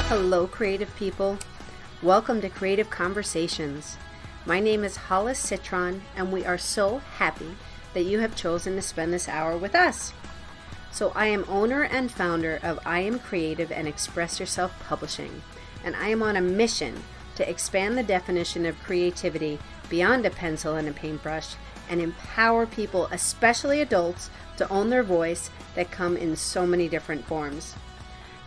Hello, creative people. Welcome to Creative Conversations. My name is Hollis Citron, and we are so happy that you have chosen to spend this hour with us. So I am owner and founder of I Am Creative and Express Yourself Publishing, and I am on a mission to expand the definition of creativity beyond a pencil and a paintbrush and empower people, especially adults, to own their voice that come in so many different forms.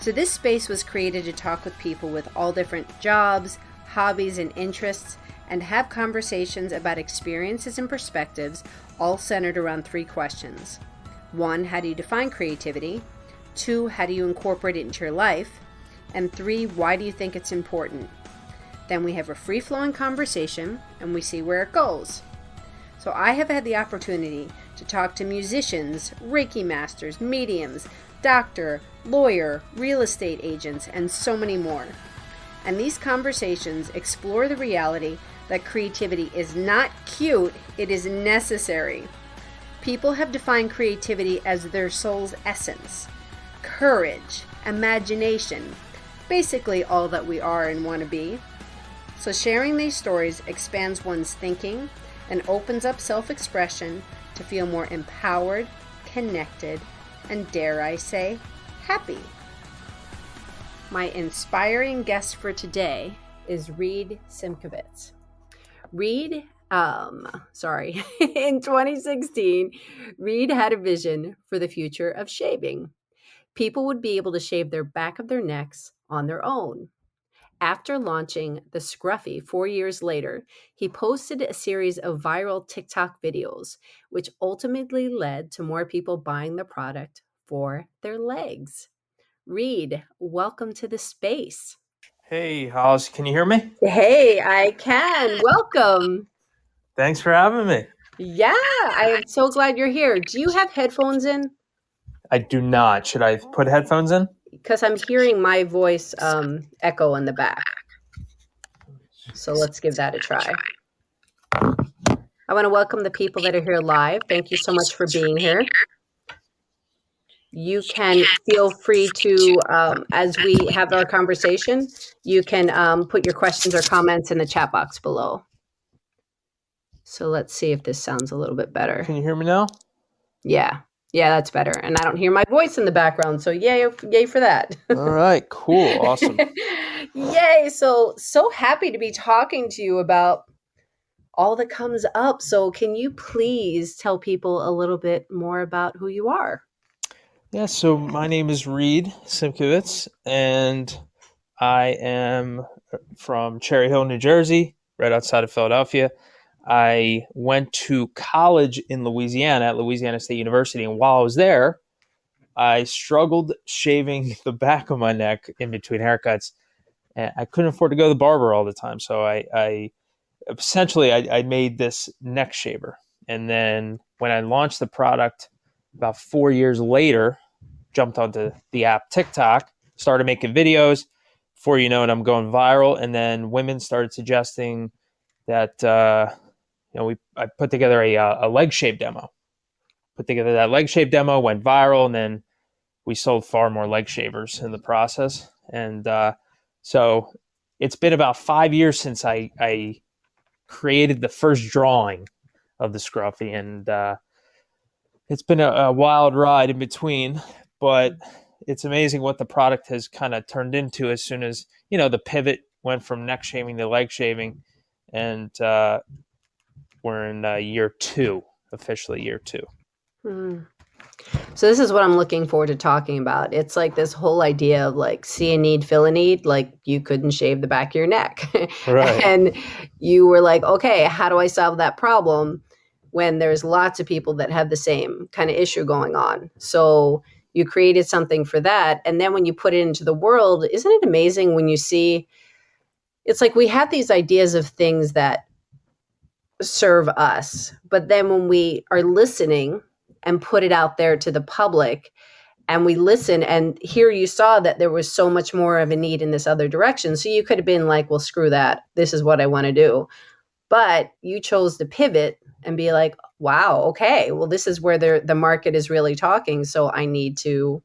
So this space was created to talk with people with all different jobs, hobbies, and interests, and have conversations about experiences and perspectives, all centered around three questions. 1, how do you define creativity? 2, how do you incorporate it into your life? And 3, why do you think it's important? Then we have a free-flowing conversation, and we see where it goes. So I have had the opportunity to talk to musicians, Reiki masters, mediums, doctor, lawyer, real estate agents, and so many more. And these conversations explore the reality that creativity is not cute, it is necessary. People have defined creativity as their soul's essence, courage, imagination, basically all that we are and want to be. So sharing these stories expands one's thinking and opens up self-expression to feel more empowered, connected, and dare I say, happy. My inspiring guest for today is Reid Simkovitz. Reid, in 2016, Reid had a vision for the future of shaving. People would be able to shave their back of their necks on their own. After launching the Scruffy 4 years later, he posted a series of viral TikTok videos, which ultimately led to more people buying the product for their legs. Reid, welcome to the space. Hey, Hollis, can you hear me? Hey, I can. Welcome. Thanks for having me. Yeah, I am so glad you're here. Do you have headphones in? I do not. Should I put headphones in? Because I'm hearing my voice echo in the back. So let's give that a try. I want to welcome the people that are here live. Thank you so much for being here. You can feel free to, as we have our conversation, you can put your questions or comments in the chat box below. So let's see if this sounds a little bit better. Can you hear me now? Yeah, that's better. And I don't hear my voice in the background, so yay for that. All right, cool, awesome. Yay, so happy to be talking to you about all that comes up. So can you please tell people a little bit more about who you are? Yeah, so my name is Reid Simkovitz, and I am from Cherry Hill, New Jersey, right outside of Philadelphia. I went to college in Louisiana at Louisiana State University, and while I was there, I struggled shaving the back of my neck in between haircuts. And I couldn't afford to go to the barber all the time, so I made this neck shaver. And then when I launched the product about 4 years later, jumped onto the app TikTok, started making videos. Before you know it, I'm going viral. And then women started suggesting that I put together a leg shave demo. Put together that leg shave demo, went viral, and then we sold far more leg shavers in the process. And so it's been about 5 years since I created the first drawing of the Scruffy, and it's been a wild ride in between, but it's amazing what the product has kind of turned into as soon as, the pivot went from neck shaving to leg shaving, and we're in year 2, officially year 2. So this is what I'm looking forward to talking about. It's like this whole idea of like see a need, fill a need. Like you couldn't shave the back of your neck. Right. And you were like, okay, how do I solve that problem when there's lots of people that have the same kind of issue going on? So you created something for that. And then when you put it into the world, isn't it amazing when you see, it's like we have these ideas of things that serve us, but then when we are listening and put it out there to the public and we listen, and here you saw that there was so much more of a need in this other direction. So you could have been like, well, screw that. This is what I want to do. But you chose to pivot and be like, wow, okay, well, this is where the market is really talking. So I need to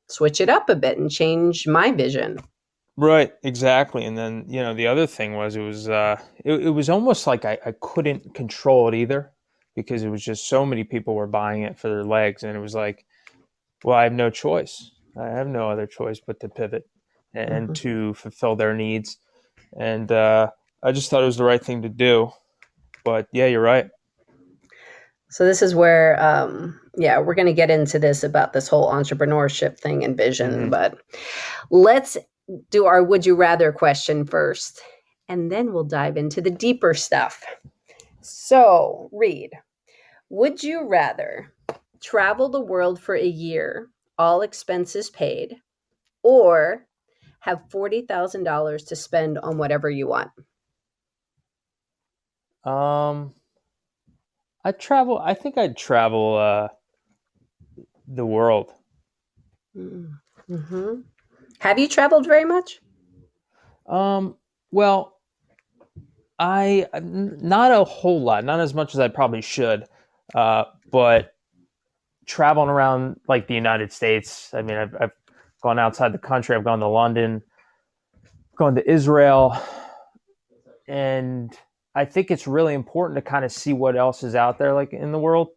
switch it up a bit and change my vision. Right, exactly. And then, the other thing was it was almost like I couldn't control it either because it was just so many people were buying it for their legs. And it was like, well, I have no choice. I have no other choice but to pivot and Mhm. to fulfill their needs. And I just thought it was the right thing to do. But yeah, you're right. So this is where, yeah, we're going to get into this about this whole entrepreneurship thing and vision, Hmm. but let's do our would you rather question first, and then we'll dive into the deeper stuff. So, Reid, would you rather travel the world for a year, all expenses paid, or have $40,000 to spend on whatever you want? Um, I think I'd travel the world. Mm-hmm. Have you traveled very much? Well, not a whole lot, not as much as I probably should, but traveling around like the United States. I mean, I've gone outside the country. I've gone to London, gone to Israel, and I think it's really important to kind of see what else is out there, like in the world,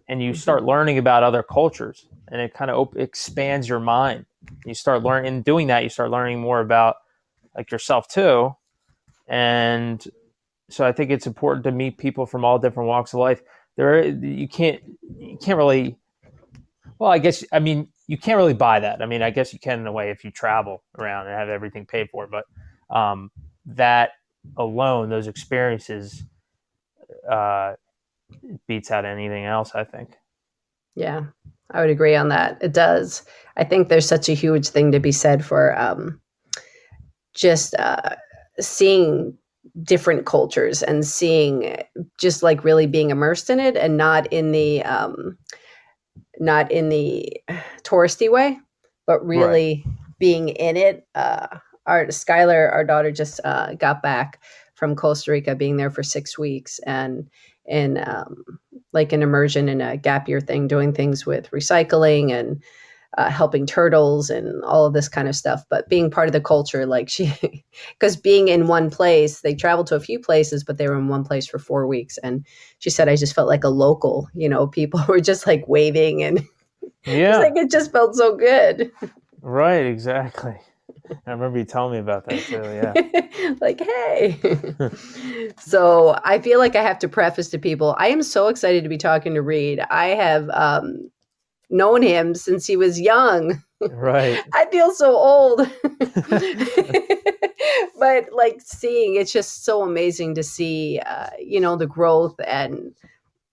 and you Mm-hmm. start learning about other cultures, and it kind of expands your mind. You start learning, in doing that, you start learning more about like yourself too, and so I think it's important to meet people from all different walks of life. You can't really. Well, I mean you can't really buy that. I mean, I guess you can in a way if you travel around and have everything paid for, but that alone, those experiences, uh, beats out anything else, I think. Yeah, I would agree on that. It does. I think there's such a huge thing to be said for just seeing different cultures and seeing just like really being immersed in it and not in the touristy way, but Right. really being in it. Our Skylar, our daughter, just got back from Costa Rica, being there for 6 weeks, and in like an immersion in a gap year thing, doing things with recycling and helping turtles and all of this kind of stuff. But being part of the culture, like she, because being in one place, they traveled to a few places, but they were in one place for 4 weeks. And she said, I just felt like a local, people were just like waving and she's Yeah. like, it just felt so good. Right. Exactly. I remember you telling me about that too. Yeah. Like, hey. So I feel like I have to preface to people, I am so excited to be talking to Reid. I have known him since he was young. Right. I feel so old. But like seeing, it's just so amazing to see, the growth and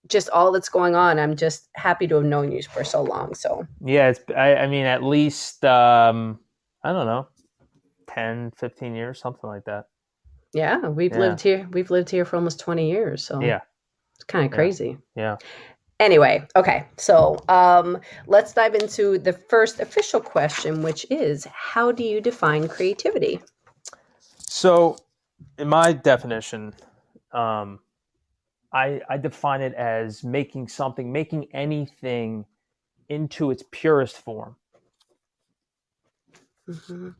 just all that's going on. I'm just happy to have known you for so long. So Yeah. I mean, at least, I don't know, 10, 15 years, something like that. yeah, we've Yeah. lived here. We've lived here for almost 20 years. So Yeah. it's kind of Yeah. crazy. Yeah. Anyway, okay. So let's dive into the first official question, which is, how do you define creativity? So, in my definition, um, I define it as making anything into its purest form. Mm-hmm.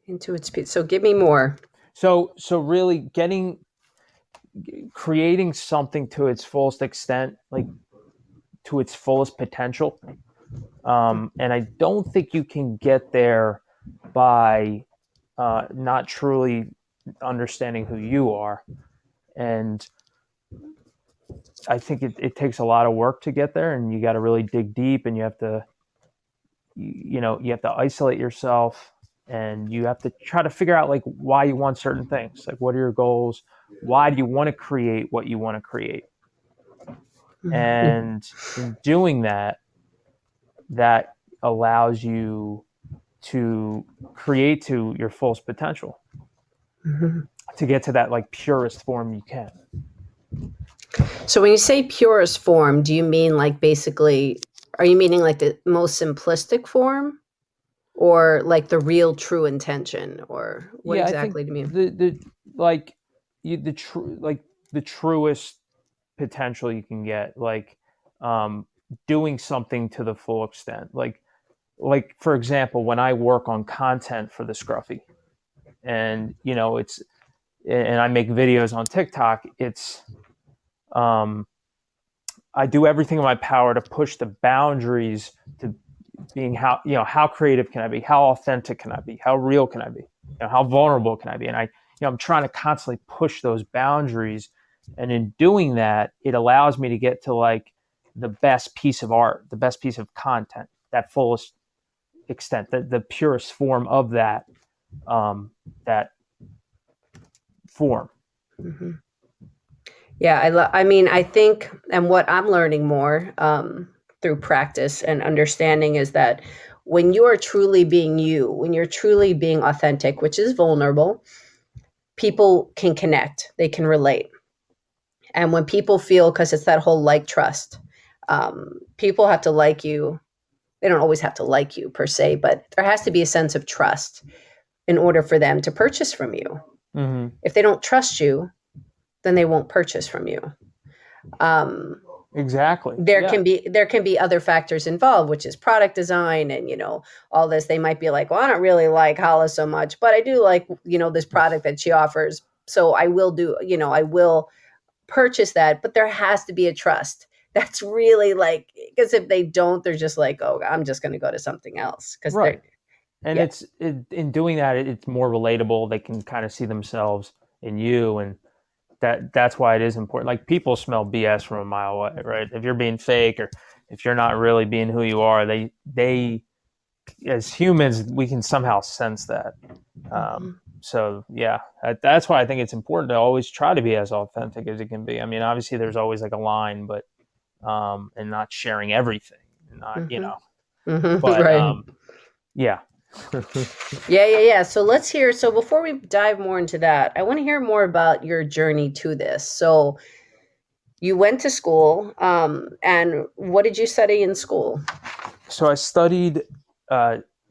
Into its piece. So give me more. So really creating something to its fullest extent, like to its fullest potential. And I don't think you can get there by not truly understanding who you are. And I think it takes a lot of work to get there, and you got to really dig deep, and you have to isolate yourself, and you have to try to figure out like why you want certain things, like what are your goals, why do you want to create what you want to create, Mm-hmm. and in doing that, that allows you to create to your fullest potential, Mm-hmm. to get to that like purest form you can. So when you say purest form, do you mean like basically, are you meaning like the most simplistic form or like the real true intention, or what Yeah, I think exactly do you mean? the like the true like the truest potential you can get, like um doing something to the full extent, like like, for example, when I work on content for the Scruffy, and and I make videos on TikTok, I do everything in my power to push the boundaries to being how creative can I be, how authentic can I be, how real can I be, how vulnerable can I be, and I'm trying to constantly push those boundaries, and in doing that, it allows me to get to like the best piece of art, the best piece of content, that fullest extent, the purest form of that form. Mm-hmm. Yeah, I mean, I think, and what I'm learning more through practice and understanding is that when you are truly being you, when you're truly being authentic, which is vulnerable, people can connect, they can relate. And when people feel, because it's that whole like trust, people have to like you. They don't always have to like you per se, but there has to be a sense of trust in order for them to purchase from you. Mm-hmm. If they don't trust you, then they won't purchase from you. Exactly. There can be other factors involved, which is product design and all this. They might be like, well, I don't really like Hollis so much, but I do like this product that she offers, so I will purchase that. But there has to be a trust. That's really like, because if they don't, they're just like, oh, I'm just going to go to something else. Because right. And yeah. in doing that, it's more relatable. They can kind of see themselves in you, and that's why it is important. Like, people smell BS from a mile away, right? If you're being fake, or if you're not really being who you are, they as humans, we can somehow sense that. So yeah, that's why I think it's important to always try to be as authentic as it can be. I mean, obviously there's always like a line, but and not sharing everything, not but right. Yeah. Yeah. So so before we dive more into that, I want to hear more about your journey to this. So you went to school, and what did you study in school? So I studied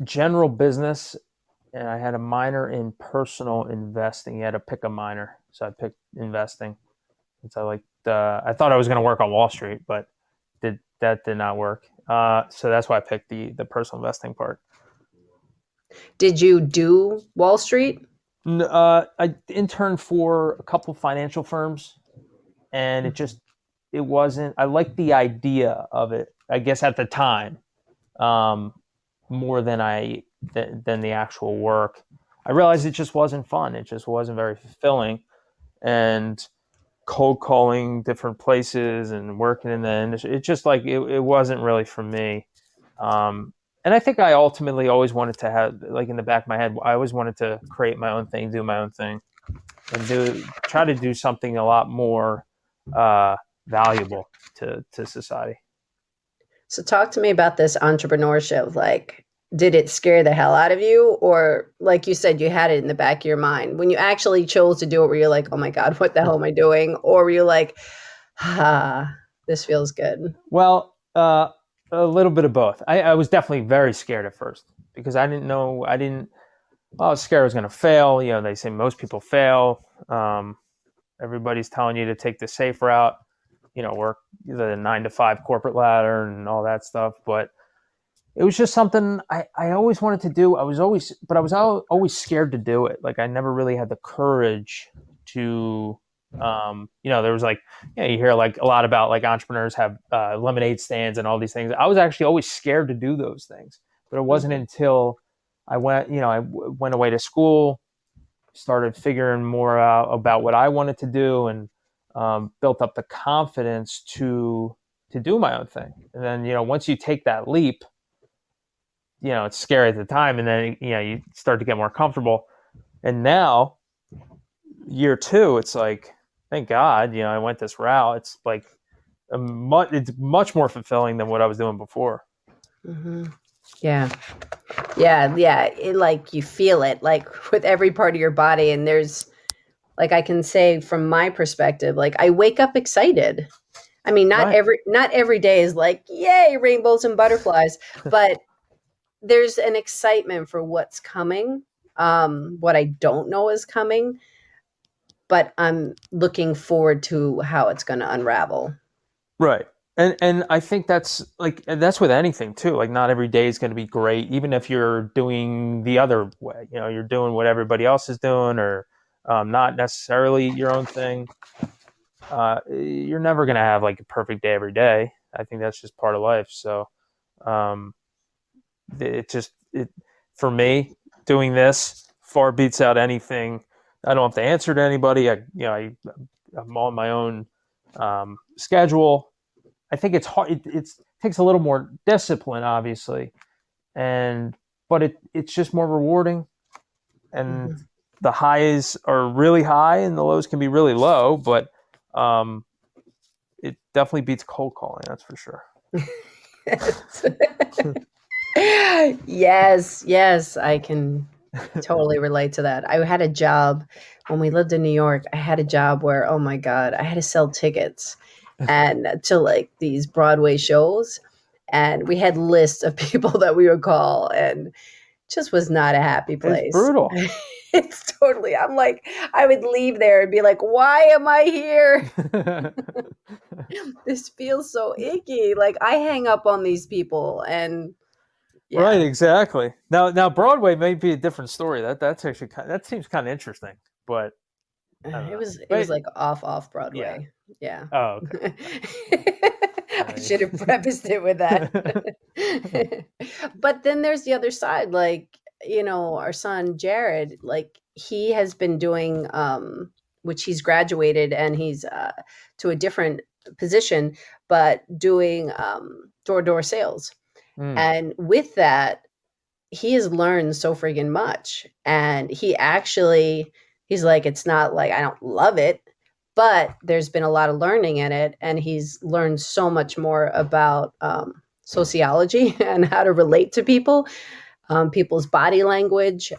general business, and I had a minor in personal investing. You had to pick a minor, so I picked investing. So I thought I was going to work on Wall Street, but that did not work. So that's why I picked the personal investing part. Did you do Wall Street? I interned for a couple financial firms, and it wasn't. I liked the idea of it, I guess, at the time, more than than the actual work. I realized it just wasn't fun. It just wasn't very fulfilling, and cold calling different places and working in the industry, it's just like it wasn't really for me. And I think I ultimately always wanted to have, like, in the back of my head, I always wanted to create my own thing, do my own thing, and try to do something a lot more valuable to society. So talk to me about this entrepreneurship. Like, did it scare the hell out of you? Or like you said, you had it in the back of your mind when you actually chose to do it, where you're like, oh my God, what the hell am I doing? Or were you like, this feels good? Well, a little bit of both. I was definitely very scared at first, because I didn't know, I was scared I was going to fail. They say most people fail. Everybody's telling you to take the safe route, work the 9-to-5 corporate ladder and all that stuff. But it was just something I always wanted to do. I was always scared to do it. Like, I never really had the courage to, there was like, you hear like a lot about like entrepreneurs have lemonade stands and all these things. I was actually always scared to do those things, but it wasn't until I went away to school, started figuring more out about what I wanted to do, and built up the confidence to do my own thing. And then, once you take that leap, it's scary at the time, and then, you start to get more comfortable. And now, year 2, it's like, thank God, I went this route. It's like it's much more fulfilling than what I was doing before. Mm-hmm. Yeah. It, like, you feel it like with every part of your body. And there's, like, I can say from my perspective, like, I wake up excited. I mean, not every day is like, yay, rainbows and butterflies, but there's an excitement for what's coming. What I don't know is coming, but I'm looking forward to how it's going to unravel. Right. And I think that's that's with anything too. Like not every day is going to be great, even if you're doing the other way. You're doing what everybody else is doing, or not necessarily your own thing. You're never going to have like a perfect day every day. I think that's just part of life. So um, it for me, doing this far beats out anything. I don't have to answer to anybody. I'm on my own schedule. I think it's hard. It takes a little more discipline, obviously, but it's just more rewarding. And Mhm. the highs are really high, and the lows can be really low. But um, it definitely beats cold calling. That's for sure. Yes, yes, I can totally relate to that. I had a job when we lived in New York. I had a job where, oh my God, I had to sell tickets and to like these Broadway shows. And we had lists of people that we would call, and just was not a happy It's place. brutal. It's totally, I'm like, I would leave there and be like, why am I here? This feels so icky. Like I hang up on these people, and Right, yeah. exactly. Now Broadway may be a different story. That's actually that seems kind of interesting, but I don't know. It was But like off yeah. Broadway. Yeah. Oh, okay. I should have prefaced it with that. But then there's the other side, like, our son Jared, like he has been doing which he's graduated and he's to a different position, but doing door-to-door sales. Mm. And with that, he has learned so friggin' much. And he's like, it's not like I don't love it, but there's been a lot of learning in it. And he's learned so much more about sociology and how to relate to people, people's body language,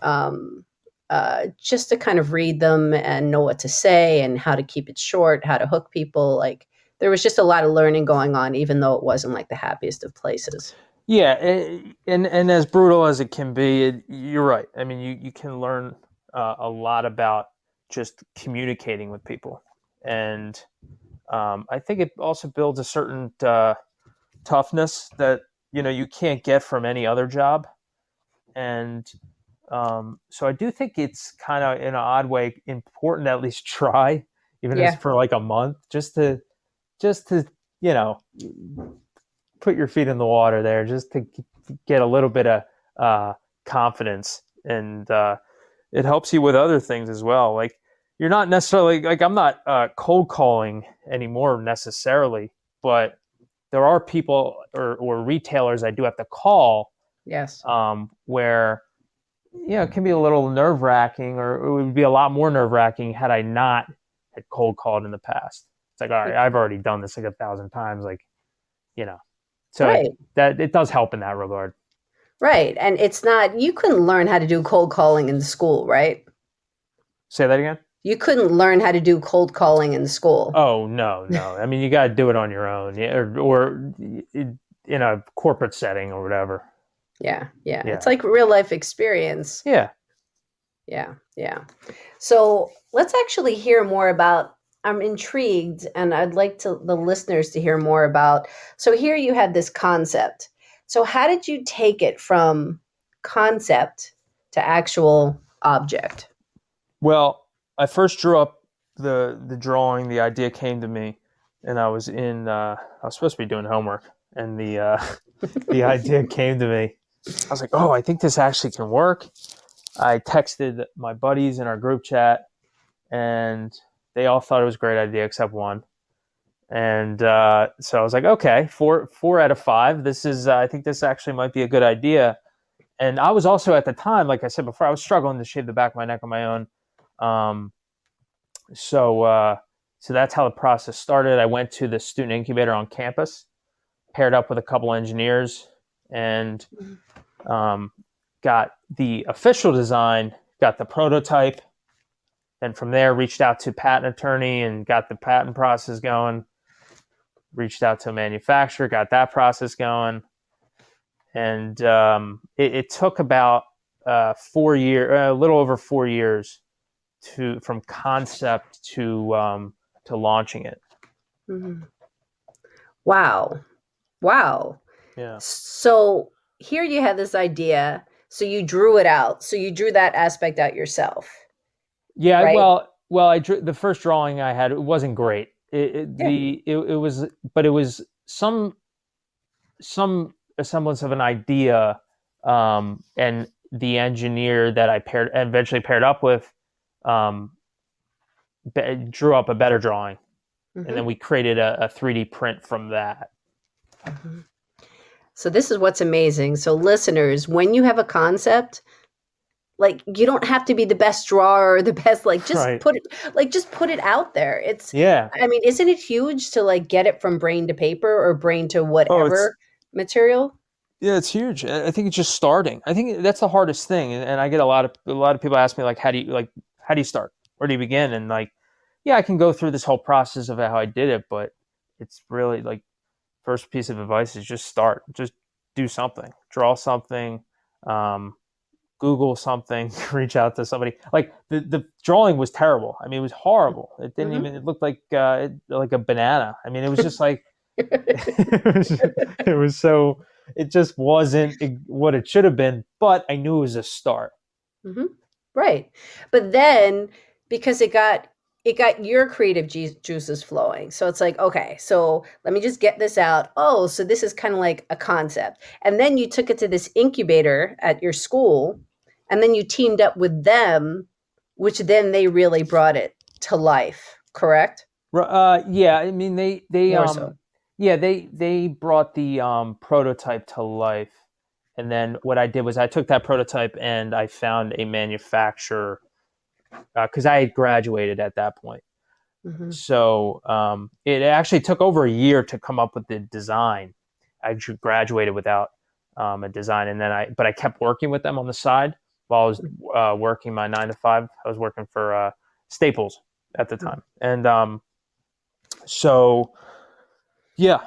just to kind of read them and know what to say and how to keep it short, how to hook people. Like there was just a lot of learning going on, even though it wasn't like the happiest of places. Yeah, and as brutal as it can be, you're right. I mean, you can learn a lot about just communicating with people, and I think it also builds a certain toughness that you can't get from any other job. And so I do think it's kind of in an odd way important to at least try, even if it's Yeah. for like a month, just to you know put your feet in the water there, just to get a little bit of confidence, and it helps you with other things as well. Like you're not necessarily like I'm not cold calling anymore necessarily, but there are people or retailers I do have to call Yes. where it can be a little nerve wracking, or it would be a lot more nerve wracking had I not had cold called in the past. It's like, all right, I've already done this like 1,000 times, like you know. So Right. that it does help in that regard. Right. And it's not, you couldn't learn how to do cold calling in school, right? Say that again. You couldn't learn how to do cold calling in school. Oh no, no. I mean, you got to do it on your own, yeah, or in a corporate setting or whatever. Yeah. Yeah. It's Yeah, like real life experience. yeah. Yeah. Yeah. So let's actually hear more about. I'm intrigued and I'd like the listeners to hear more about. So here you had this concept. So how did you take it from concept to actual object? Well, I first drew up the drawing. The idea came to me, and I was supposed to be doing homework, and the idea came to me. I was like, oh, I think this actually can work. I texted my buddies in our group chat, and they all thought it was a great idea except one. And so I was like, okay, four out of five. This is I think this actually might be a good idea. And I was also at the time, like I said before, I was struggling to shave the back of my neck on my own. Um, so that's how the process started. I went to the student incubator on campus, paired up with a couple engineers, and um, got the official design, got the prototype. Then from there, reached out to patent attorney and got the patent process going. Reached out to a manufacturer, got that process going, and it took about 4 years, a little over 4 years, from concept to launching it. Mhm. Wow. Wow. Yeah. So here you had this idea. So you drew it out. So you drew that aspect out yourself, Yeah, right? I drew the first drawing I had. It wasn't great. Yeah. It was, but it was some semblance of an idea, and the engineer that I eventually paired up with, um, drew up a better drawing, and then Hmm. we created a 3D print from that. Hmm. So this is what's amazing. So listeners, when you have a concept, like you don't have to be the best drawer or the best, like Right. just put it out there. It's, Yeah. I mean, isn't it huge to like get it from brain to paper or brain to Oh, it's whatever material? yeah, it's huge. I think it's just starting. I think that's the hardest thing, and I get a lot of people ask me like, how do you start? Where do you begin? And like, yeah, I can go through this whole process of how I did it, but it's really like first piece of advice is just start. Just do something. Draw something. Um, Google something. Reach out to somebody. Like the drawing was terrible. I mean, it was horrible. It didn't Hmm. even. It looked like a banana. I mean, it was just like it was so. It just wasn't what it should have been. But I knew it was a start. Hmm. Right. But then because it got your creative juices flowing. So it's like, okay, so let me just get this out. Oh, so this is kind of like a concept. And then you took it to this incubator at your school, and then you teamed up with them, which then they really brought it to life, correct? Yeah, I mean More so. yeah, they brought the prototype to life, and then what I did was I took that prototype and I found a manufacturer, because I had graduated at that point. Hmm. So it actually took over a year to come up with the design. I actually graduated without a design, and then but I kept working with them on the side while I was working my 9 to 5. I was working for Staples at the time, and so yeah,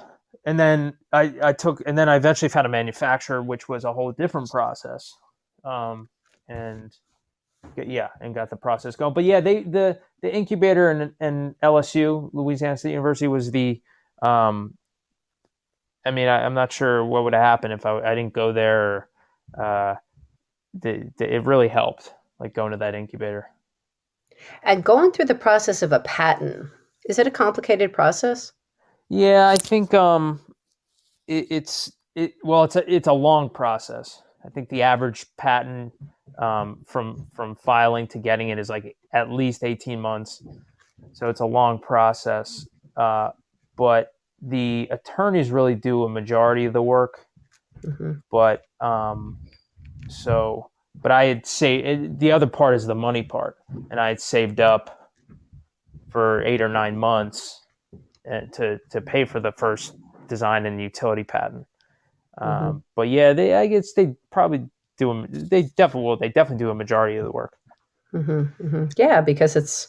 and then and then I eventually found a manufacturer, which was a whole different process, and yeah, and got the process going. But yeah, the incubator and LSU, Louisiana State University, was the. I mean, I'm not sure what would have happened if I didn't go there. Uh, it really helped, like going to that incubator. And going through the process of a patent, is it a complicated process? Yeah, I think it's a long process. I think the average patent, from filing to getting it is like at least 18 months. So it's a long process. But the attorneys really do a majority of the work. Hmm. But so, but I had the other part is the money part, and I had saved up for 8 or 9 months, to pay for the first design and utility patent. Hmm. But yeah, I guess they probably they definitely do a majority of the work. Hmm. Hmm. Yeah, because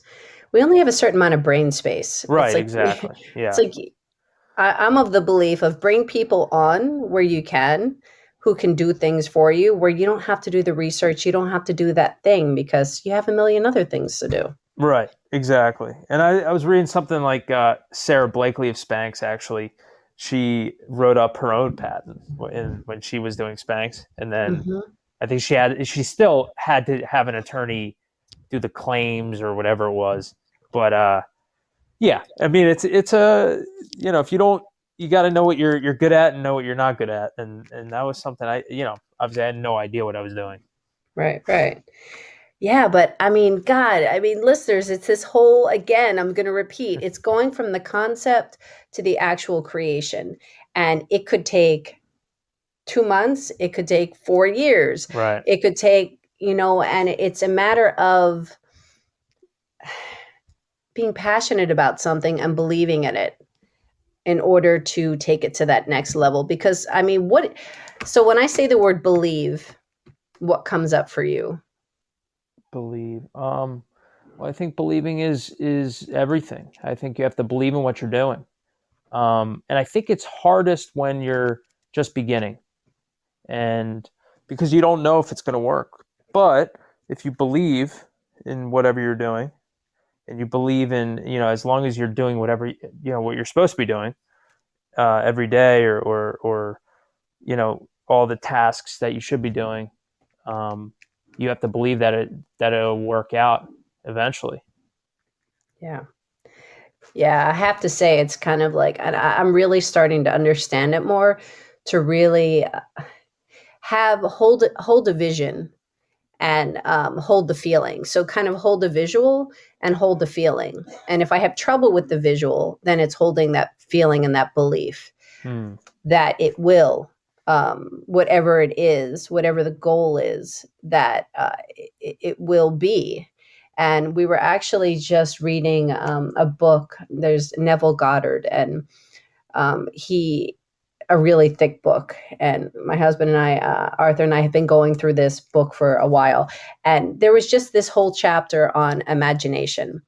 we only have a certain amount of brain space. It's Right, like exactly. it's Yeah. like I'm of the belief of bring people on where you can, who can do things for you, where you don't have to do the research, you don't have to do that thing because you have a million other things to do. Right, exactly. And I was reading something like Sarah Blakely of Spanx, actually. She wrote up her own patent when she was doing Spanx. And then Hmm. I think she still had to have an attorney do the claims or whatever it was. But yeah, I mean, it's a, if you don't, you got to know what you're good at and know what you're not good at. And that was something obviously I had no idea what I was doing. Right, right. Yeah, but I mean, God, I mean, listeners, it's this whole, again, I'm going to repeat, it's going from the concept to the actual creation. And it could take 2 months, it could take 4 years, Right. it could take, and it's a matter of being passionate about something and believing in it in order to take it to that next level. Because, I mean, so when I say the word believe, what comes up for you? Believe. Well, I think believing is everything. I think you have to believe in what you're doing. And I think it's hardest when you're just beginning, and because you don't know if it's going to work. But if you believe in whatever you're doing, and you believe in, as long as you're doing whatever, what you're supposed to be doing, every day, or all the tasks that you should be doing. You have to believe that it'll work out eventually. Yeah. Yeah, I have to say it's kind of like, and I'm really starting to understand it more, to really hold a vision and hold the feeling. So kind of hold the visual and hold the feeling. And if I have trouble with the visual, then it's holding that feeling and that belief Hmm. that it will, whatever it is, whatever the goal is, that it will be. And we were actually just reading a book. There's Neville Goddard, and he a really thick book. And my husband and I, Arthur and I, have been going through this book for a while. And there was just this whole chapter on imagination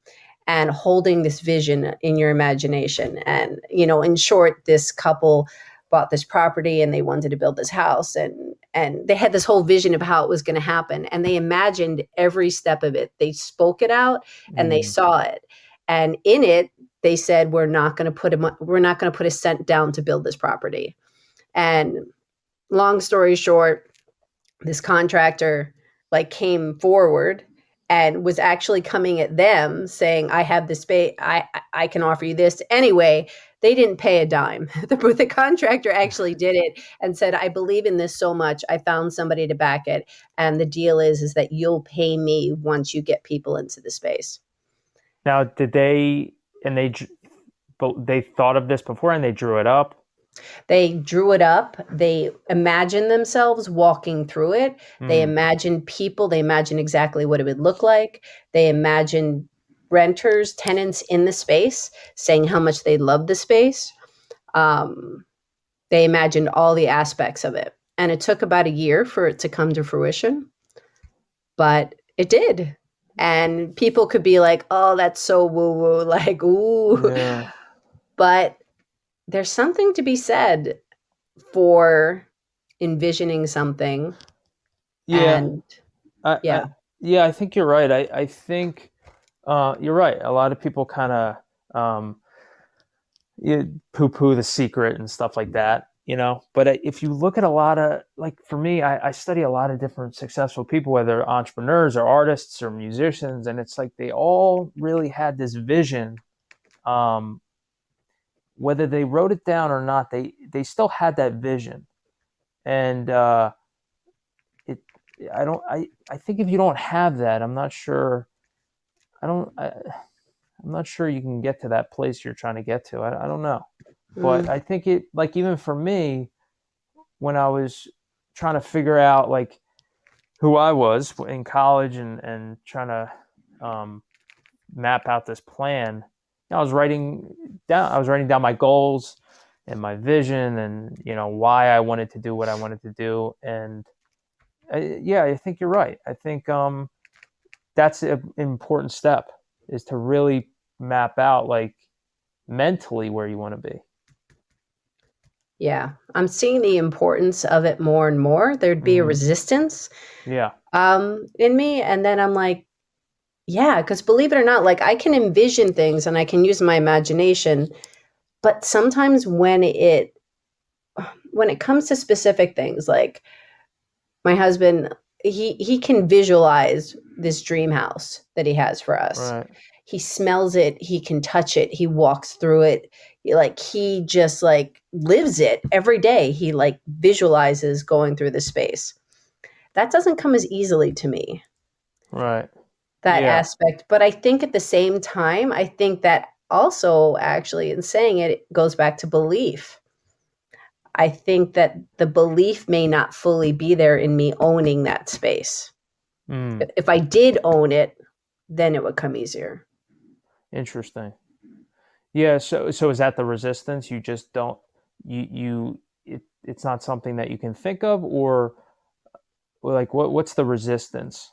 and holding this vision in your imagination. And, in short, this couple bought this property and they wanted to build this house, and they had this whole vision of how it was going to happen. And they imagined every step of it. They spoke it out and they saw it. And in it, they said, we're not going to put a cent down to build this property. And long story short, this contractor came forward and was actually coming at them saying, I have this space, I can offer you this. Anyway, they didn't pay a dime. The contractor actually did it and said, I believe in this so much. I found somebody to back it. And the deal is that you'll pay me once you get people into the space. Now, did they and they thought of this before and they drew it up? They drew it up. They imagined themselves walking through it. They Hmm. imagined people. They imagined exactly what it would look like. They imagined renters, tenants in the space saying how much they love the space. They imagined all the aspects of it. And it took about a year for it to come to fruition, but it did. And people could be like, oh, that's so woo-woo, like, ooh. Yeah. But there's something to be said for envisioning something. Yeah. And I, I yeah, yeah, I think you're right. I think you're right. A lot of people kind of poo-poo the secret and stuff like that, But if you look at a lot of, like, for me, I study a lot of different successful people, whether entrepreneurs or artists or musicians, and it's like they all really had this vision. Whether they wrote it down or not, they still had that vision, and it. I think if you don't have that, I'm not sure. I don't. I'm not sure you can get to that place you're trying to get to. I don't know. But I think it, like, even for me, when I was trying to figure out like who I was in college, and trying to map out this plan, I was writing down my goals and my vision, and why I wanted to do what I wanted to do. And yeah, I think you're right. I think that's an important step, is to really map out, like, mentally where you want to be. yeah, I'm seeing the importance of it more and more. There'd be a Hmm. resistance Yeah. in me. And then I'm like, yeah, because believe it or not, like I can envision things and I can use my imagination. But sometimes when it comes to specific things, like my husband, he can visualize this dream house that he has for us. Right. He smells it, he can touch it, he walks through it. He just lives it every day. He visualizes going through the space. That doesn't come as easily to me, Right. that Yeah. aspect. But I think at the same time, I think that also actually in saying it, it goes back to belief. I think that the belief may not fully be there in me owning that space. Mm. If I did own it, then it would come easier. Interesting. Yeah. So is that the resistance? You just don't. It's not something that you can think of, or like what's the resistance?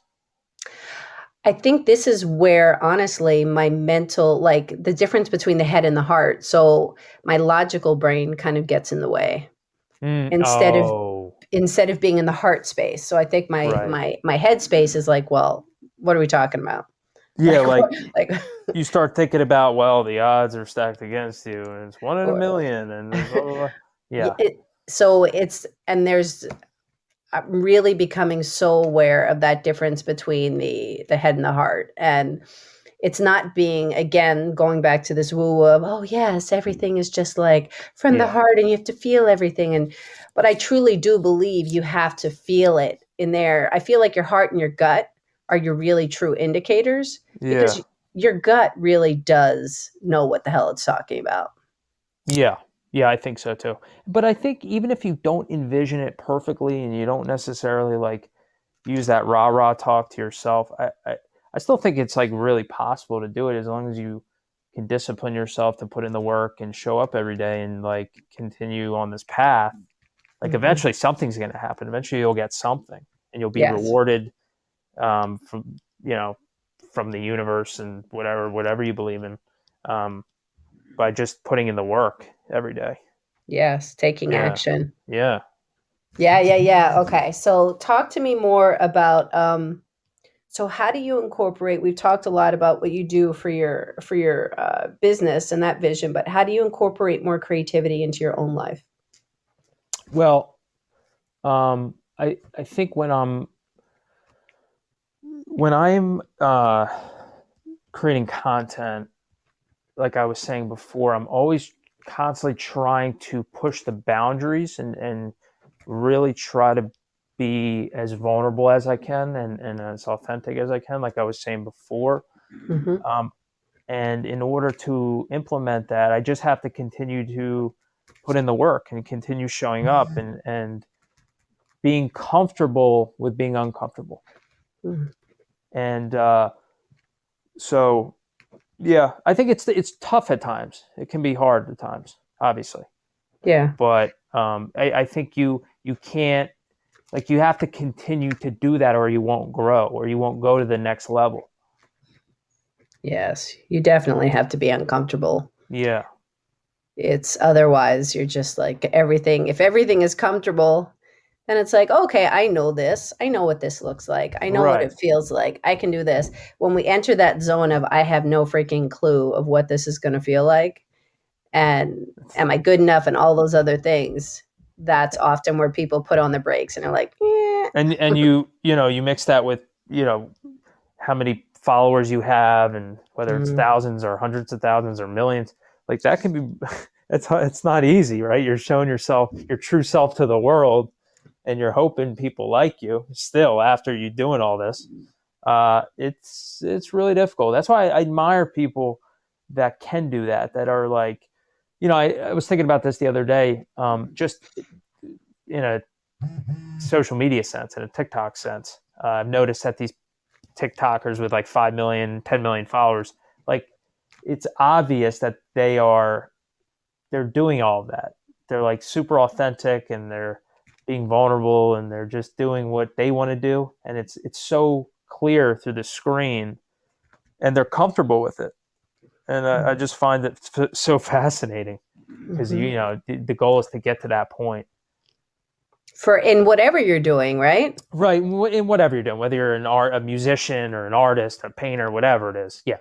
I think this is where, honestly, my mental, the difference between the head and the heart. So my logical brain kind of gets in the way Mm. instead of Oh. being in the heart space. So I think my Right. my my head space is like, well, what are we talking about? Yeah, like like, you start thinking about, well, the odds are stacked against you, and it's one in a or, million, and blah, blah, blah. Yeah, so it's, and there's, I'm really becoming so aware of that difference between the head and the heart. And it's not being, again, going back to this woo of, oh yes, everything is just like from the yeah, heart and you have to feel everything. And but I truly do believe you have to feel it in there. I feel like your heart and your gut are your really true indicators, yeah, because your gut really does know what the hell it's talking about. yeah, yeah. I think so too. But I think even if you don't envision it perfectly, and you don't necessarily like use that rah rah talk to yourself, I still think it's like really possible to do it as long as you can discipline yourself to put in the work and show up every day and like continue on this path. Like Mhm. eventually something's going to happen. Eventually you'll get something, and you'll be Yes. rewarded from from the universe and whatever you believe in, um, by just putting in the work every day. Yes. Taking Yeah, action. yeah. Yeah, yeah, yeah. Okay. So talk to me more about so how do you incorporate, we've talked a lot about what you do for your business and that vision, but how do you incorporate more creativity into your own life? Well, I think when I'm creating content, like I was saying before, I'm always constantly trying to push the boundaries and really try to be as vulnerable as I can, and as authentic as I can, like I was saying before. Hmm. Um, and in order to implement that, I just have to continue to put in the work and continue showing up, and being comfortable with being uncomfortable. And so yeah, I think it's tough at times. It can be hard at times, obviously, Yeah. but I think you can't, like, you have to continue to do that, or you won't grow, or you won't go to the next level. Yes. You definitely have to be uncomfortable. Yeah, It's otherwise you're just like everything. If everything is comfortable, then it's like, okay, I know this. I know what this looks like. I know what right. it feels like. I can do this. When we enter that zone of I have no freaking clue of what this is going to feel like, and am I good enough and all those other things, that's often where people put on the brakes and are like, eh. And you mix that with how many followers you have, and whether it's Mm, thousands or hundreds of thousands or millions, like that can be it's not easy, right? You're showing yourself, your true self, to the world, and you're hoping people like you still after you doing all this. It's really difficult. That's why I admire people that can do that, that are like, I was thinking about this the other day, just in a social media sense, in a TikTok sense. I've noticed that these TikTokers with like 5 million, 10 million followers, like, it's obvious that they're doing all of that. They're like super authentic, and they're being vulnerable, and they're just doing what they want to do. And it's so clear through the screen, and they're comfortable with it. And I just find it so fascinating, because mhm. the goal is to get to that point. For in whatever you're doing, right? Right, in whatever you're doing, whether you're a musician or an artist, a painter, whatever it is. Yeah,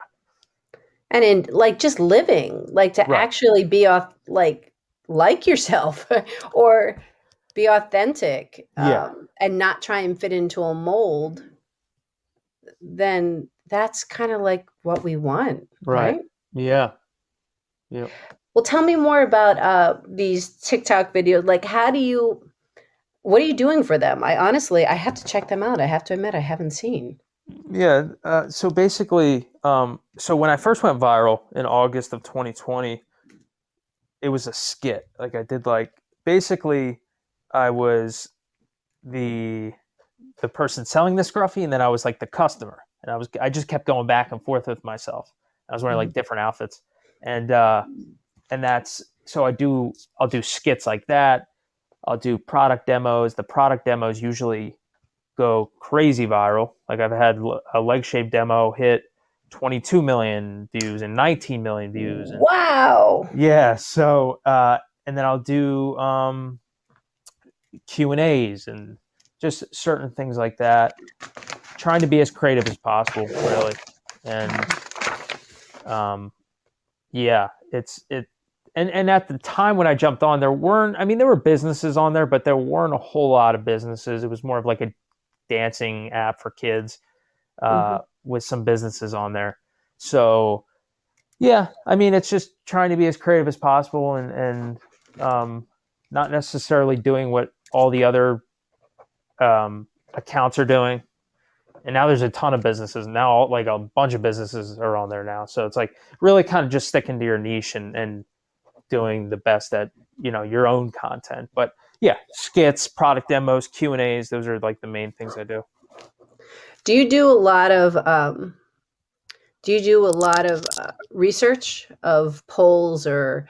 And in like just living, like to right. actually be off, like yourself, or be authentic, Yeah, and not try and fit into a mold, then that's kind of like what we want, right. right? Yeah, yeah. Well, tell me more about these TikTok videos. Like, what are you doing for them? I honestly, I have to check them out. I have to admit, I haven't seen. Yeah. So basically, so when I first went viral in August of 2020, it was a skit. Like, I did, like, basically, I was the the person selling the scruffy, and then I was like the customer, and I just kept going back and forth with myself. I was wearing like Mhm. different outfits, and that's so I'll do skits like that. I'll do product demos. The product demos usually go crazy viral. Like, I've had a leg shape demo hit 22 million views and 19 million views, and Wow. yeah. So and then I'll do Q&As and just certain things like that, trying to be as creative as possible, really. And yeah, and at the time when I jumped on, there were businesses on there, but there weren't a whole lot of businesses. It was more of like a dancing app for kids with some businesses on there. So yeah, I mean, it's just trying to be as creative as possible and not necessarily doing what all the other accounts are doing. And now there's a ton of businesses now, like a bunch of businesses are on there now. So it's like really kind of just sticking to your niche and doing the best at, your own content. But yeah, skits, product demos, Q&As, those are like the main things I do. Do you do a lot of research of polls or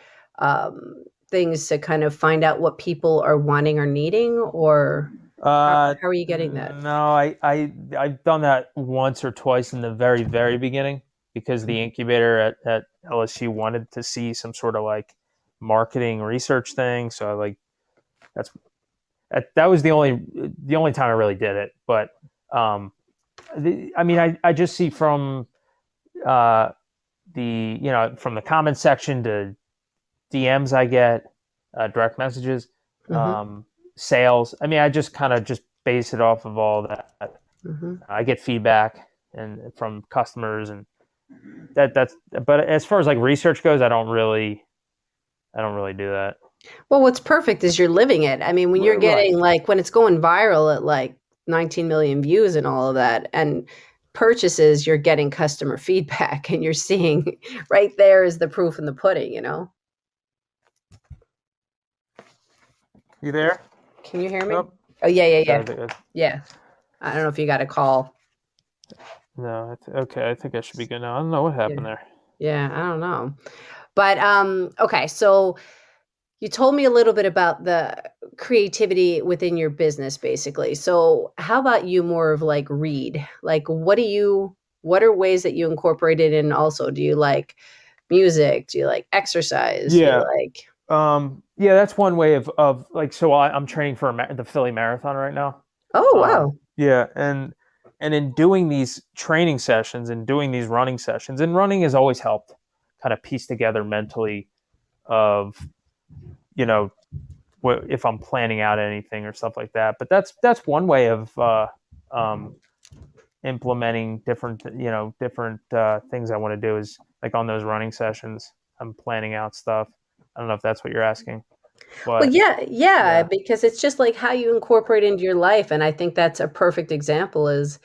things to kind of find out what people are wanting or needing, or how are you getting that? No, I've done that once or twice in the very, very beginning because the incubator at LSU wanted to see some sort of like marketing research thing. So that was the only time I really did it. But I just see from from the comment section to DMs I get, direct messages, sales. I mean, I just kind of just base it off of all that. I get feedback and from customers, and that's. But as far as like research goes, I don't really do that. Well, what's perfect is you're living it. I mean, when you're getting like when it's going viral at like 19 million views and all of that, and purchases, you're getting customer feedback, and you're seeing right there is the proof in the pudding. You there? Can you hear me? Oh, yeah. Yeah. I don't know if you got a call. No, okay. I think I should be good now. I don't know what happened there. Yeah, I don't know. But okay, so you told me a little bit about the creativity within your business, basically. So how about you more of like Reid? Like what are ways that you incorporate it in? Also, do you like music? Do you like exercise? Yeah. Yeah, that's one way of like, so I'm training for the Philly Marathon right now. Oh, wow. Yeah. And in doing these training sessions and doing these running sessions, and running has always helped kind of piece together mentally of, if I'm planning out anything or stuff like that. But that's one way of implementing different things I want to do is like on those running sessions, I'm planning out stuff. I don't know if that's what you're asking. But, well, yeah, because it's just like how you incorporate into your life. And I think that's a perfect example is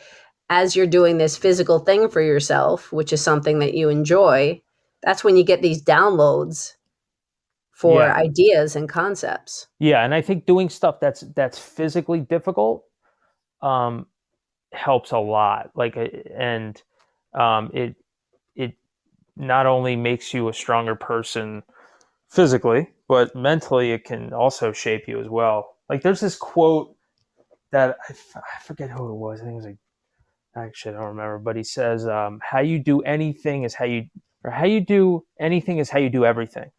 as you're doing this physical thing for yourself, which is something that you enjoy, that's when you get these downloads for ideas and concepts. Yeah, and I think doing stuff that's physically difficult helps a lot. Like, and it not only makes you a stronger person physically, but mentally it can also shape you as well. Like there's this quote that I forget who it was. I think it was like, actually I don't remember, but he says, how you do anything is how you do anything is how you do everything.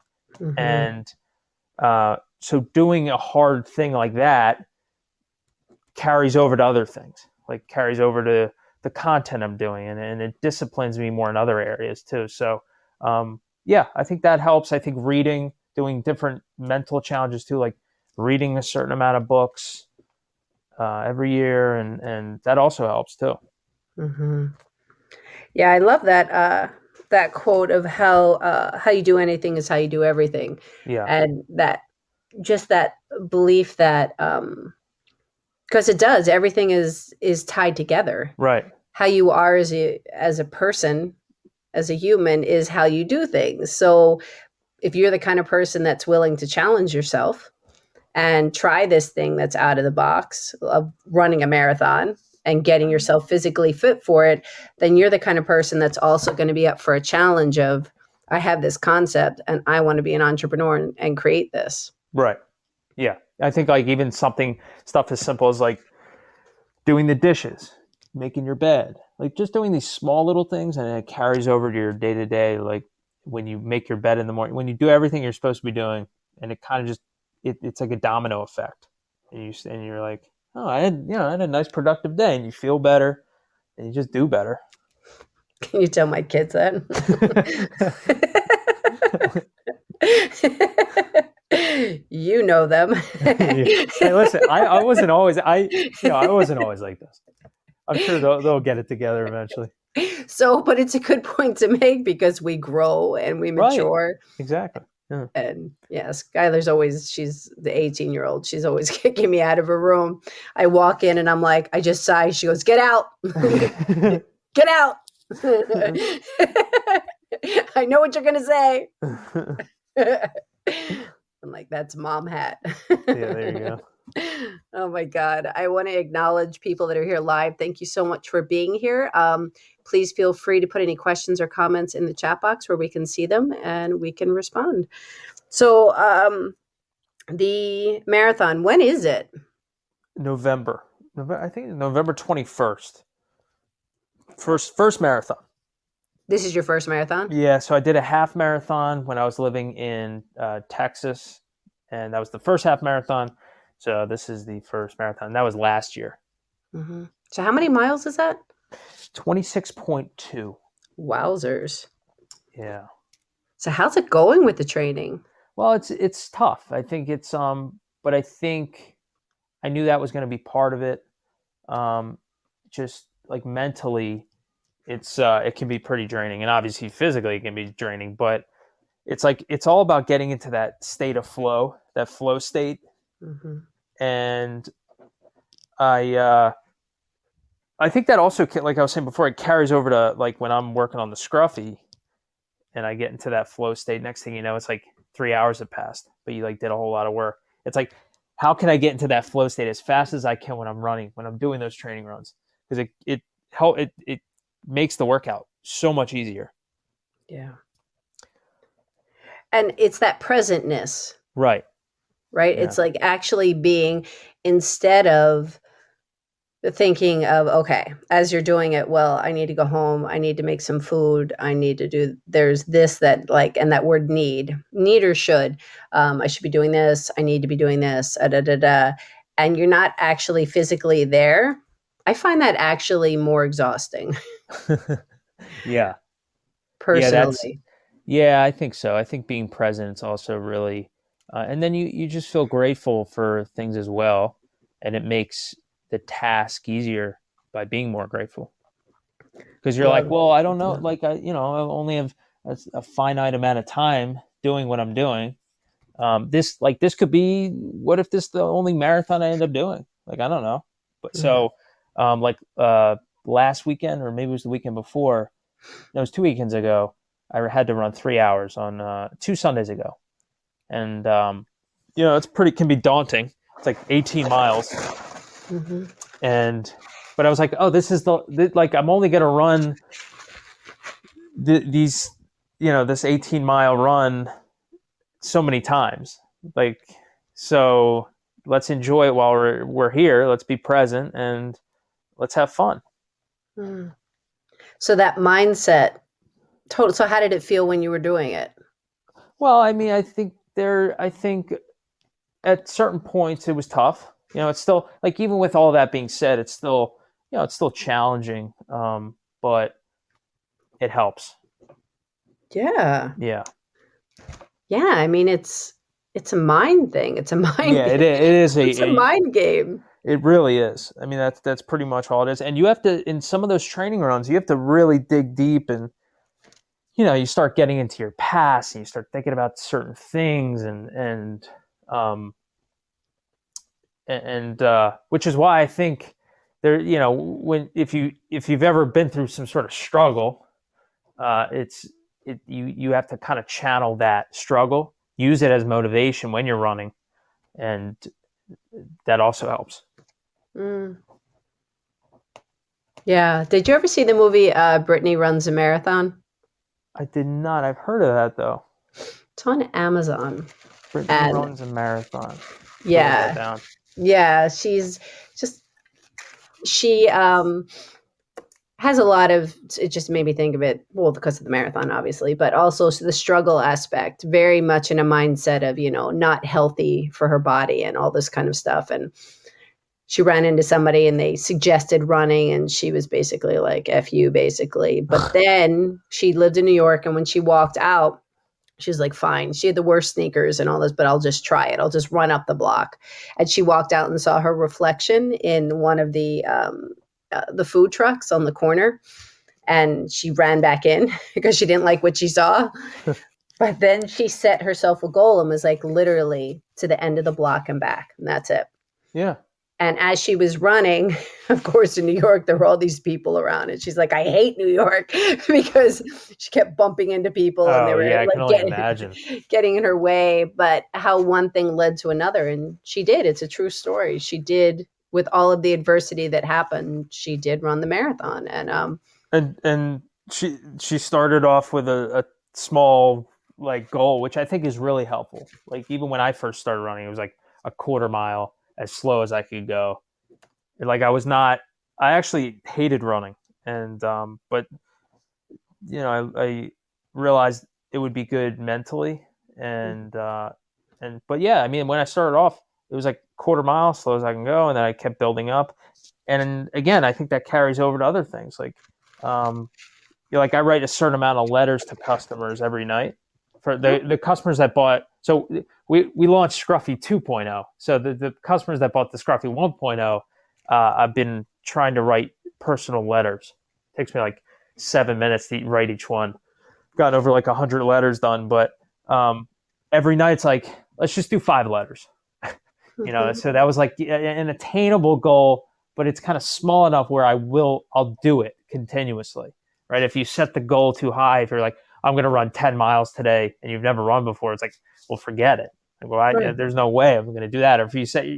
And so doing a hard thing like that carries over to other things, like carries over to the content I'm doing, and it disciplines me more in other areas too. So I think that helps. I think reading, doing different mental challenges too, like reading a certain amount of books every year, and that also helps too. Yeah, I love that quote of how you do anything is how you do everything. Yeah, and that belief that because it does, everything is tied together. right. How you are as a person, as a human, is how you do things. So if you're the kind of person that's willing to challenge yourself and try this thing that's out of the box of running a marathon and getting yourself physically fit for it, then you're the kind of person that's also going to be up for a challenge of, I have this concept and I want to be an entrepreneur and create this. Right. Yeah. I think like even stuff as simple as like doing the dishes, making your bed, like just doing these small little things, and it carries over to your day to day. Like when you make your bed in the morning, when you do everything you're supposed to be doing, and it kind of just, it's like a domino effect. And you're like, oh, I had a nice productive day, and you feel better and you just do better. Can you tell my kids that? You know them. Hey, listen, I wasn't always I wasn't always like this. I'm sure they'll get it together eventually. So, but it's a good point to make because we grow and we Right. mature. Exactly. Yeah. And yeah, Skylar's always, she's the 18-year-old. She's always kicking me out of a room. I walk in and I'm like, I just sigh. She goes, get out. Get out. I know what you're going to say. I'm like, that's mom hat. Yeah, there you go. Oh my God. I want to acknowledge people that are here live. Thank you so much for being here. Please feel free to put any questions or comments in the chat box where we can see them and we can respond. So the marathon, when is it? November. I think November 21st. First marathon. This is your first marathon? Yeah, so I did a half marathon when I was living in Texas, and that was the first half marathon. So this is the first marathon. That was last year. Mm-hmm. So how many miles is that? 26.2. Wowzers. Yeah. So how's it going with the training? Well, it's tough. I think it's but I think I knew that was going to be part of it. Just like mentally, it can be pretty draining, and obviously physically it can be draining, but it's like it's all about getting into that state of flow, that flow state. Mm-hmm. And I think that also, like I was saying before, it carries over to like when I'm working on the scruffy and I get into that flow state. Next thing you know, it's like 3 hours have passed, but you like did a whole lot of work. It's like, how can I get into that flow state as fast as I can when I'm running, when I'm doing those training runs? Because it makes the workout so much easier. Yeah. And it's that presentness. Right. Right. Yeah. It's like actually being, instead of thinking of, okay, as you're doing it, well, I need to go home. I need to make some food. I need to do, there's this, that like, and that word need or should, I should be doing this. I need to be doing this, and you're not actually physically there. I find that actually more exhausting. Yeah. Personally. Yeah, I think so. I think being present is also really, and then you just feel grateful for things as well. And it makes the task easier by being more grateful. Because you're like, well, I don't know, like, I only have a finite amount of time doing what I'm doing. This could be, what if this is the only marathon I end up doing? Like, I don't know. But so, last weekend, or maybe it was the weekend before, it was 2 weekends ago, I had to run 3 hours on 2 Sundays ago. And, can be daunting. It's like 18 miles. Mm-hmm. But I was like, oh, this is like, I'm only going to run this 18-mile run so many times. Like, so let's enjoy it while we're here. Let's be present and let's have fun. Mm. So that mindset, total. So how did it feel when you were doing it? Well, I mean, I think at certain points it was tough. It's still, like, even with all that being said, it's still, it's still challenging. But it helps. Yeah. Yeah. Yeah. I mean, it's a mind thing. It's a mind. Yeah, it is. It's a mind game. It really is. I mean, that's pretty much all it is. And you have to, in some of those training runs, you have to really dig deep, and you start getting into your past and you start thinking about certain things, and which is why I think there, if you've ever been through some sort of struggle, you have to kind of channel that struggle, use it as motivation when you're running, and that also helps. Mm. Yeah. Did you ever see the movie Brittany Runs a Marathon? I did not. I've heard of that though. It's on Amazon. Brittany Runs a Marathon. Yeah. Yeah. She has a lot of, it just made me think of it, well, because of the marathon, obviously, but also the struggle aspect, very much in a mindset of, not healthy for her body and all this kind of stuff. And she ran into somebody and they suggested running, and she was basically like, F you, basically. But then she lived in New York, and when she walked out, she was like, fine. She had the worst sneakers and all this, but I'll just try it. I'll just run up the block. And she walked out and saw her reflection in one of the food trucks on the corner. And she ran back in because she didn't like what she saw. But then she set herself a goal and was like, literally to the end of the block and back. And that's it. Yeah. And as she was running, of course, in New York, there were all these people around. And she's like, I hate New York, because she kept bumping into people and they were I can only like imagine. getting in her way. But how one thing led to another. And she did. It's a true story. She did, with all of the adversity that happened, she did run the marathon. And she started off with a small like goal, which I think is really helpful. Like even when I first started running, it was like a quarter mile, as slow as I could go. Like I actually hated running, and but I realized it would be good mentally, and but yeah, I mean, when I started off, it was like quarter mile, slow as I can go, and then I kept building up, and again, I think that carries over to other things. Like like I write a certain amount of letters to customers every night for the customers that bought. So we launched Scruffy 2.0. So the customers that bought the Scruffy 1.0, I've been trying to write personal letters. It takes me like 7 minutes to write each one. Gotten over like 100 letters done, but every night it's like, let's just do 5 letters. So that was like an attainable goal, but it's kind of small enough where I'll do it continuously, right? If you set the goal too high, if you're like, I'm going to run 10 miles today, and you've never run before, it's like, well, forget it. Like, well, Right. there's no way I'm going to do that. Or if you say,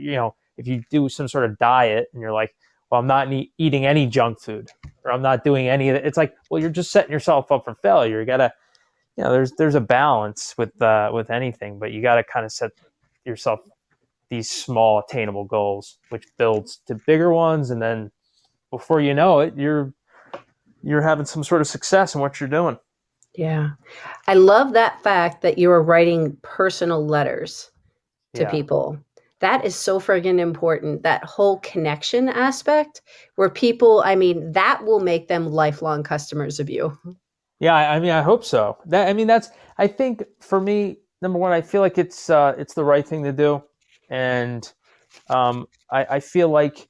if you do some sort of diet and you're like, well, I'm not eating any junk food, or I'm not doing any of it. It's like, well, you're just setting yourself up for failure. You gotta, there's a balance with anything, but you got to kind of set yourself these small attainable goals, which builds to bigger ones. And then before you know it, you're having some sort of success in what you're doing. Yeah. I love that fact that you are writing personal letters to people. That is so friggin' important. That whole connection aspect where people, I mean, that will make them lifelong customers of you. Yeah. I mean, I hope so. I think for me, number one, I feel like it's the right thing to do. And I feel like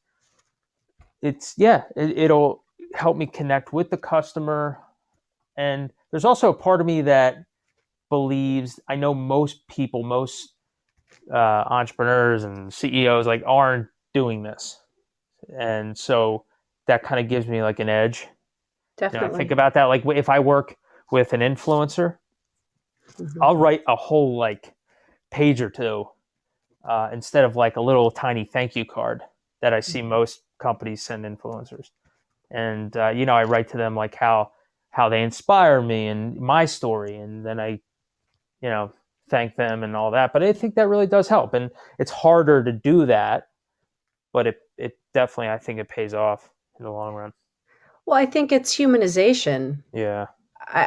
it'll help me connect with the customer. And there's also a part of me that believes, I know most people, most entrepreneurs and CEOs like aren't doing this. And so that kind of gives me like an edge. Definitely. I think about that. Like if I work with an influencer, I'll write a whole like page or two instead of like a little tiny thank you card that I see most companies send influencers. And, I write to them like how they inspire me and my story. And then I, thank them and all that. But I think that really does help. And it's harder to do that, but it definitely, I think it pays off in the long run. Well, I think it's humanization. Yeah.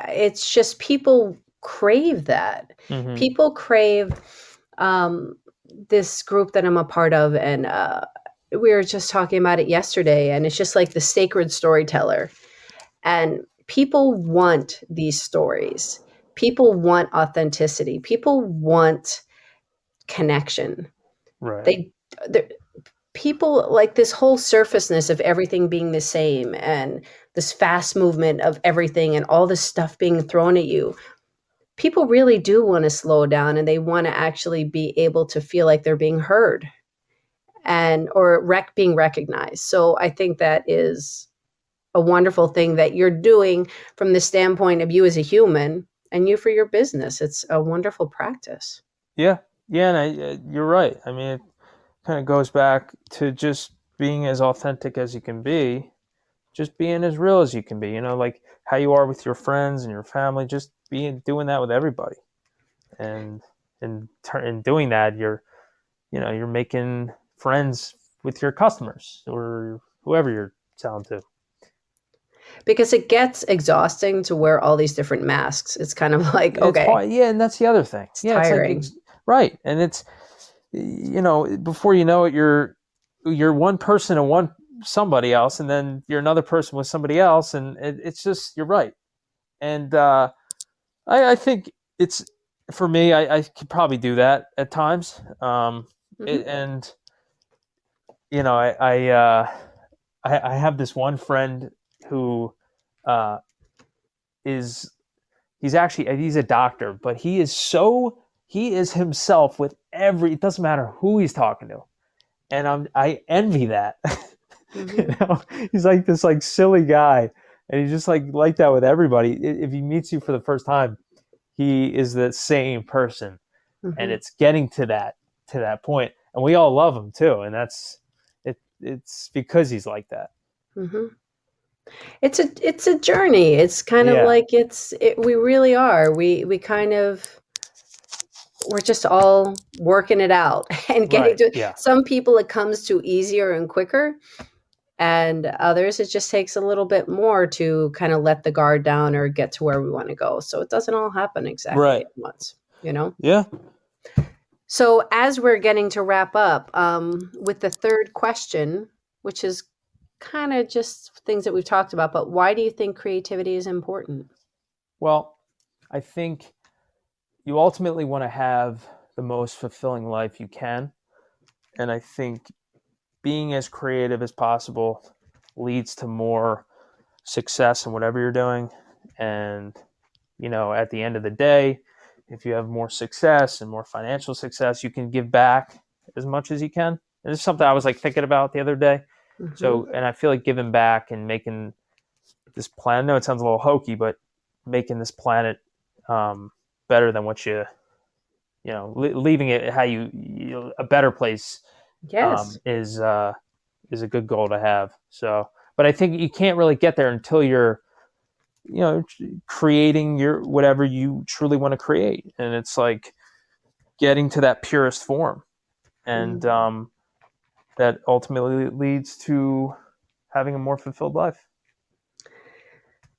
It's just people crave that. Mm-hmm. People crave this group that I'm a part of. And we were just talking about it yesterday. And it's just like the sacred storyteller. And people want these stories. People want authenticity. People want connection. Right. People like this whole surfaceness of everything being the same and this fast movement of everything and all this stuff being thrown at you. People really do want to slow down, and they want to actually be able to feel like they're being heard or being recognized. So I think that is a wonderful thing that you're doing from the standpoint of you as a human and you for your business. It's a wonderful practice. Yeah. Yeah. And you're right. I mean, it kind of goes back to just being as authentic as you can be, just being as real as you can be, like how you are with your friends and your family, just doing that with everybody. And in doing that, you're making friends with your customers or whoever you're selling to. Because it gets exhausting to wear all these different masks. It's kind of like, okay. Yeah, and that's the other thing. It's tiring. It's like, right. And it's, before you know it, you're you're one person and one somebody else, and then you're another person with somebody else, and it's just, you're right. And I think it's, for me, I could probably do that at times. And you know, I have this one friend who uh, is he's a doctor, but he is himself with it doesn't matter who he's talking to, and I envy that. You know, he's like this like silly guy, and he's just like that with everybody. If he meets you for the first time, he is the same person, and it's getting to that point, and we all love him too, and that's it. It's because he's like that. It's a journey. It's kind of Yeah. like we really are. We kind of, we're just all working it out and getting Right. to Yeah. some people it comes to easier and quicker, and others it just takes a little bit more to kind of let the guard down or get to where we want to go. So it doesn't all happen exactly Right. at once, you know? Yeah. So as we're getting to wrap up, with the third question, which is kind of just things that we've talked about, but why do you think creativity is important? Well, I think you ultimately want to have the most fulfilling life you can. And I think being as creative as possible leads to more success in whatever you're doing. And, you know, at the end of the day, if you have more success and more financial success, you can give back as much as you can. And it's something I was like thinking about the other day. So, and I feel like giving back and making this planet, I know it sounds a little hokey, but making this planet better than what leaving it how a better place Yes. is a good goal to have. So, but I think you can't really get there until you're, creating your whatever you truly want to create, and it's like getting to that purest form, and that ultimately leads to having a more fulfilled life.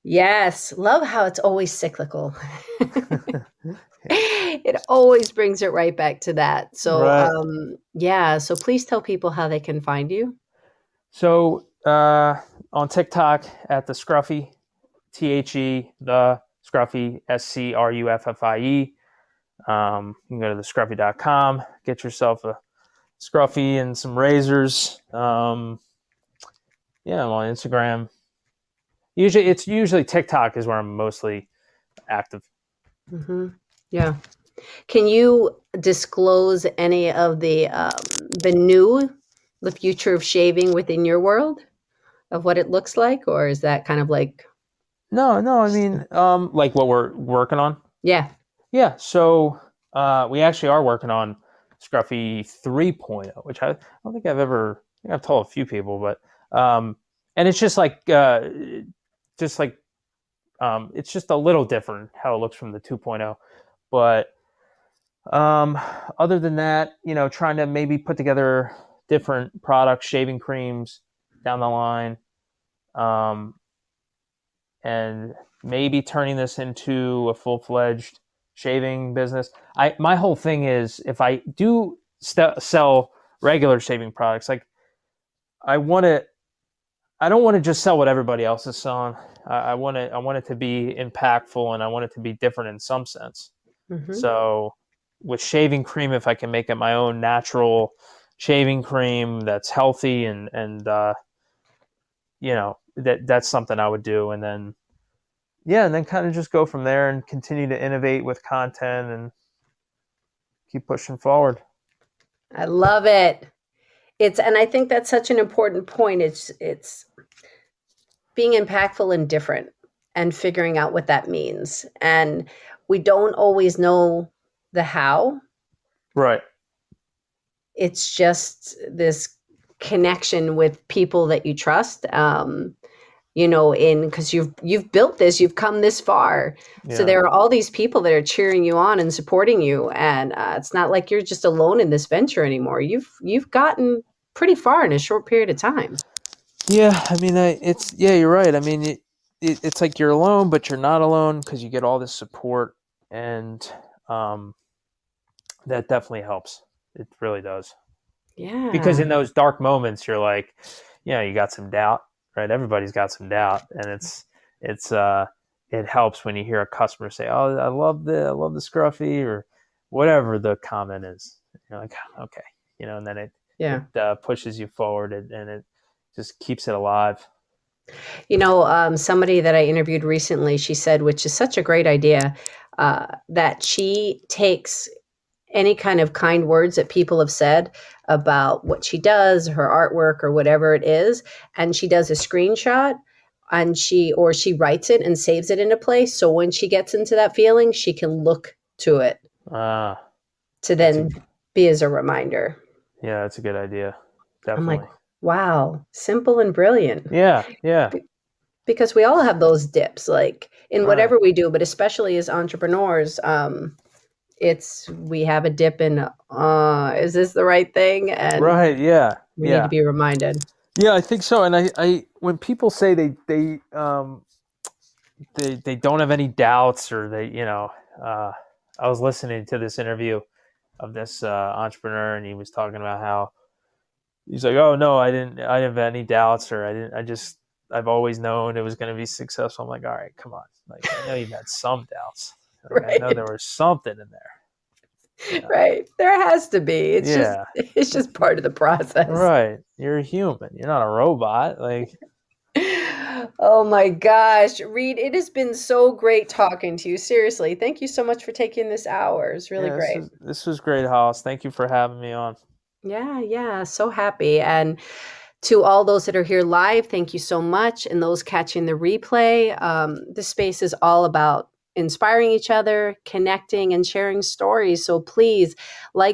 Yes. Love how it's always cyclical. It always brings it right back to that. So, Right. yeah. So please tell people how they can find you. So on TikTok at the Scruffy, the Scruffy, SCRUFFIE. You can go to thescruffy.com, get yourself a Scruffy and some razors. I'm on Instagram. Usually TikTok is where I'm mostly active. Yeah. Can you disclose any of the future of shaving within your world, of what it looks like, or is that kind of like, No, I mean, like what we're working on. yeah. Yeah, so we actually are working on Scruffy 3.0, which I don't think I think I've told a few people, but and it's just like it's just a little different how it looks from the 2.0, but other than that, trying to maybe put together different products, shaving creams down the line, and maybe turning this into a full-fledged shaving business. My whole thing is, if I do sell regular shaving products, like I don't want to just sell what everybody else is selling. I want it to be impactful, and I want it to be different in some sense. So with shaving cream, if I can make it my own natural shaving cream that's healthy, and that's something I would do. And then kind of just go from there and continue to innovate with content and keep pushing forward. I love it. And I think that's such an important point. It's being impactful and different and figuring out what that means. And we don't always know the how. Right. It's just this connection with people that you trust. Because you've built this, you've come this far. Yeah. So there are all these people that are cheering you on and supporting you, and it's not like you're just alone in this venture anymore. You've gotten pretty far in a short period of time. Yeah, I mean, you're right. I mean, it's like you're alone, but you're not alone, because you get all this support, and that definitely helps. It really does. Yeah. Because in those dark moments, you're like, you got some doubt, right? Everybody's got some doubt, and it helps when you hear a customer say, "Oh, I love the scruffy," or whatever the comment is. You're like, okay, and then it pushes you forward, and it just keeps it alive. Somebody that I interviewed recently, she said, which is such a great idea, that she takes any kind of kind words that people have said about what she does, her artwork or whatever it is, and she does a screenshot and she writes it and saves it in a place. So when she gets into that feeling, she can look to it to then be as a reminder. Yeah, that's a good idea. Definitely. I'm like, wow, simple and brilliant. Yeah. Because we all have those dips, like in whatever we do, but especially as entrepreneurs, we have a dip in, is this the right thing? And we need to be reminded. Yeah, I think so. And I when people say they don't have any doubts, or I was listening to this interview of this entrepreneur, and he was talking about how he's like, oh no, I didn't have any doubts, or I've always known it was going to be successful. I'm like, all right, come on. Like, I know you've had some doubts. Like, right. I know there was something in there. Right. There has to be. It's just part of the process. Right. You're a human. You're not a robot. Like, oh my gosh, Reid, it has been so great talking to you. Seriously. Thank you so much for taking this hour. It's really great. This was great, Hollis. Thank you for having me on. Yeah. So happy. And to all those that are here live, thank you so much. And those catching the replay, this space is all about inspiring each other, connecting, and sharing stories. So please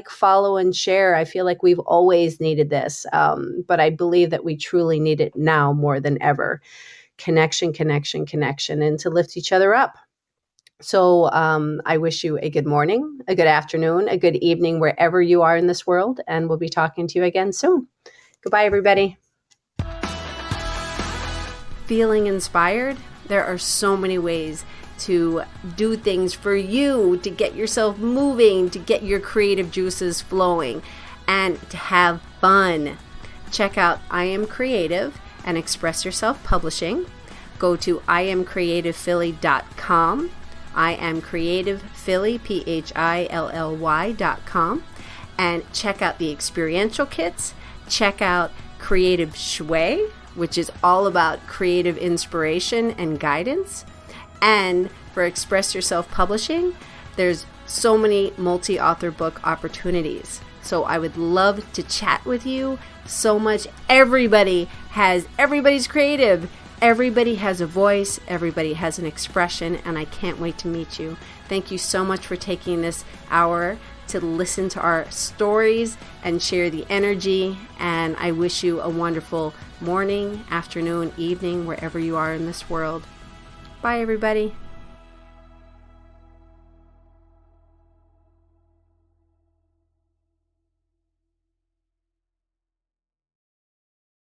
follow, and share. I feel like we've always needed this, but I believe that we truly need it now more than ever. Connection, and to lift each other up. So I wish you a good morning, a good afternoon, a good evening, wherever you are in this world. And we'll be talking to you again soon. Goodbye, everybody. Feeling inspired? There are so many ways to do things for you, to get yourself moving, to get your creative juices flowing, and to have fun. Check out I Am Creative and Express Yourself Publishing. Go to iamcreativephilly.com, iamcreativephilly, PHILLY.com, and check out the experiential kits. Check out Creative Shui, which is all about creative inspiration and guidance. And for Express Yourself Publishing, there's so many multi-author book opportunities. So I would love to chat with you so much. Everybody's creative. Everybody has a voice. Everybody has an expression. And I can't wait to meet you. Thank you so much for taking this hour to listen to our stories and share the energy. And I wish you a wonderful morning, afternoon, evening, wherever you are in this world. Bye, everybody.